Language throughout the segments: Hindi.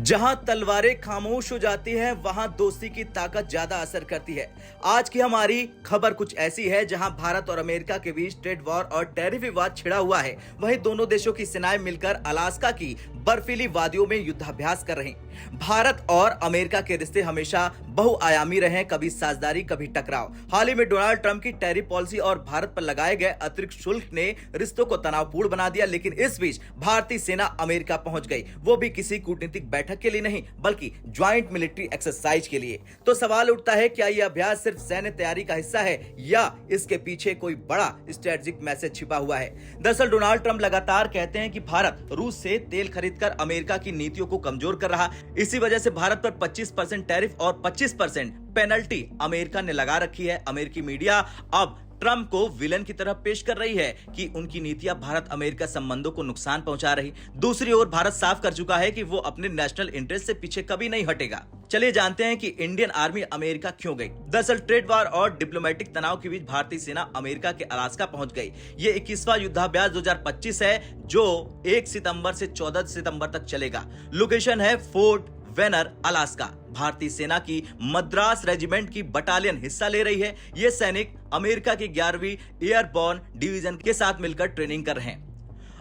जहां तलवारें खामोश हो जाती हैं, वहां दोस्ती की ताकत ज्यादा असर करती है। आज की हमारी खबर कुछ ऐसी है जहां भारत और अमेरिका के बीच ट्रेड वॉर और टैरिफ विवाद छिड़ा हुआ है। वहीं दोनों देशों की सेनाएं मिलकर अलास्का की बर्फीली वादियों में युद्धाभ्यास कर रही। भारत और अमेरिका के रिश्ते हमेशा बहुआयामी रहे, कभी साझेदारी कभी टकराव। हाल ही में डोनाल्ड ट्रंप की टैरिफ पॉलिसी और भारत पर लगाए गए अतिरिक्त शुल्क ने रिश्तों को तनावपूर्ण बना दिया। लेकिन इस बीच भारतीय सेना अमेरिका पहुंच गई, वो भी किसी कूटनीतिक बैठक के लिए नहीं बल्कि ज्वाइंट मिलिट्री एक्सरसाइज के लिए। तो सवाल उठता है, क्या यह अभ्यास सिर्फ सैन्य तैयारी का हिस्सा है या इसके पीछे कोई बड़ा स्ट्रेटेजिक मैसेज छिपा हुआ है? दरअसल डोनाल्ड ट्रंप लगातार कहते हैं कि भारत रूस से तेल खरीदकर अमेरिका की नीतियों को कमजोर कर रहा। इसी वजह से भारत पर 25% टैरिफ और 25% पेनल्टी अमेरिका ने लगा रखी है। अमेरिकी मीडिया अब ट्रंप को विलन की तरह पेश कर रही है कि उनकी नीतियां भारत अमेरिका संबंधों को नुकसान पहुंचा रही। दूसरी ओर भारत साफ कर चुका है कि वो अपने नेशनल इंटरेस्ट से पीछे कभी नहीं हटेगा। चलिए जानते हैं कि इंडियन आर्मी अमेरिका क्यों गई। दरअसल ट्रेड वॉर और डिप्लोमेटिक तनाव के बीच भारतीय सेना अमेरिका के अलास्का पहुंच गई। ये 21वां युद्धाभ्यास 2025 है जो 1 सितंबर से 14 सितंबर तक चलेगा। लोकेशन है फोर्ट वेनर, अलास्का। भारतीय सेना की मद्रास रेजिमेंट की बटालियन हिस्सा ले रही है। ये सैनिक अमेरिका की 11वीं एयरबोर्न डिवीजन के साथ मिलकर ट्रेनिंग कर रहे हैं।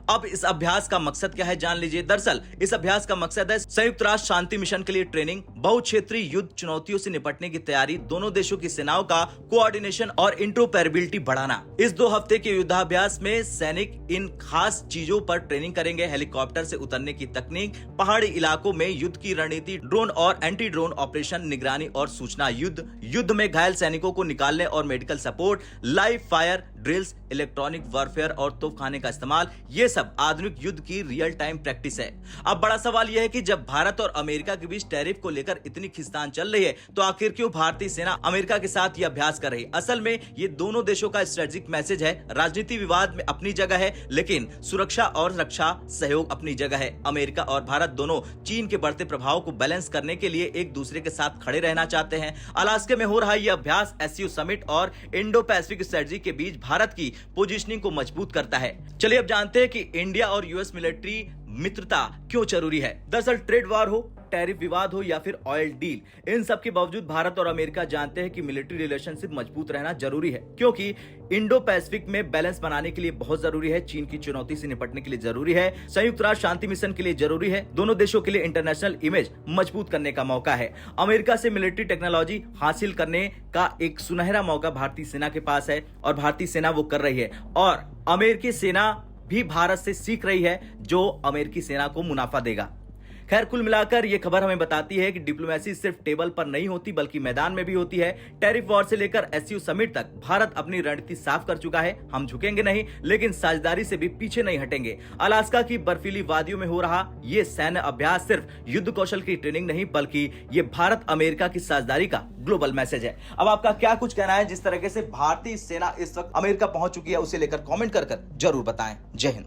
अब इस अभ्यास का मकसद क्या है, जान लीजिए। दरअसल इस अभ्यास का मकसद है संयुक्त राष्ट्र शांति मिशन के लिए ट्रेनिंग, बहुक्षेत्रीय युद्ध चुनौतियों से निपटने की तैयारी, दोनों देशों की सेनाओं का कोऑर्डिनेशन और इंटरऑपरेबिलिटी बढ़ाना। इस 2 हफ्ते के युद्धाभ्यास में सैनिक इन खास चीजों पर ट्रेनिंग करेंगे। हेलीकॉप्टर से उतरने की तकनीक, पहाड़ी इलाकों में युद्ध की रणनीति, ड्रोन और एंटी ड्रोन ऑपरेशन, निगरानी और सूचना युद्ध में घायल सैनिकों को निकालने और medical support, live fire drills, electronic warfare और तोपखाने का इस्तेमाल, ये सब आधुनिक युद्ध की रियल टाइम प्रैक्टिस है। अब बड़ा सवाल यह है कि जब भारत और अमेरिका के बीच टैरिफ को लेकर इतनी खींचतान चल रही है तो आखिर क्यों भारतीय सेना अमेरिका के साथ यह अभ्यास कर रही है? असल में ये दोनों देशों का स्ट्रेटेजिक मैसेज है। राजनीति विवाद में अपनी जगह है, लेकिन सुरक्षा और रक्षा सहयोग अपनी जगह है। अमेरिका और भारत दोनों चीन के बढ़ते प्रभाव को बैलेंस करने के लिए एक दूसरे के साथ खड़े रहना चाहते हैं। अलास्का में हो रहा यह अभ्यास एससीओ समिट और इंडो पैसिफिक स्ट्रेटजी के बीच भारत की पोजीशनिंग को मजबूत करता है। चलिए अब जानते हैं कि इंडिया और यूएस मिलिट्री मित्रता क्यों जरूरी है। दरअसल ट्रेड वॉर हो, टैरिफ विवाद हो या फिर ऑयल डील, इन सब के बावजूद भारत और अमेरिका जानते हैं कि मिलिट्री रिलेशनशिप मजबूत रहना जरूरी है, क्योंकि इंडो पैसिफिक में बैलेंस बनाने के लिए बहुत जरूरी है। चीन की चुनौती से निपटने के लिए जरूरी है। संयुक्त राष्ट्र शांति मिशन के लिए जरूरी है। दोनों देशों के लिए इंटरनेशनल इमेज मजबूत करने का मौका है। अमेरिका से मिलिट्री टेक्नोलॉजी हासिल करने का एक सुनहरा मौका भारतीय सेना के पास है और भारतीय सेना वो कर रही है और अमेरिकी सेना भी भारत से सीख रही है, जो अमेरिकी सेना को मुनाफा देगा। खैर, कुल मिलाकर ये खबर हमें बताती है कि डिप्लोमेसी सिर्फ टेबल पर नहीं होती बल्कि मैदान में भी होती है। टैरिफ वॉर से लेकर एससीओ समिट तक भारत अपनी रणनीति साफ कर चुका है। हम झुकेंगे नहीं, लेकिन साझेदारी से भी पीछे नहीं हटेंगे। अलास्का की बर्फीली वादियों में हो रहा ये सैन्य अभ्यास सिर्फ युद्ध कौशल की ट्रेनिंग नहीं बल्कि ये भारत अमेरिका की साझेदारी का ग्लोबल मैसेज है। अब आपका क्या कुछ कहना है? जिस तरीके से भारतीय सेना इस वक्त अमेरिका पहुंच चुकी है, उसे लेकर कॉमेंट कर जरूर बताएं। जय हिंद।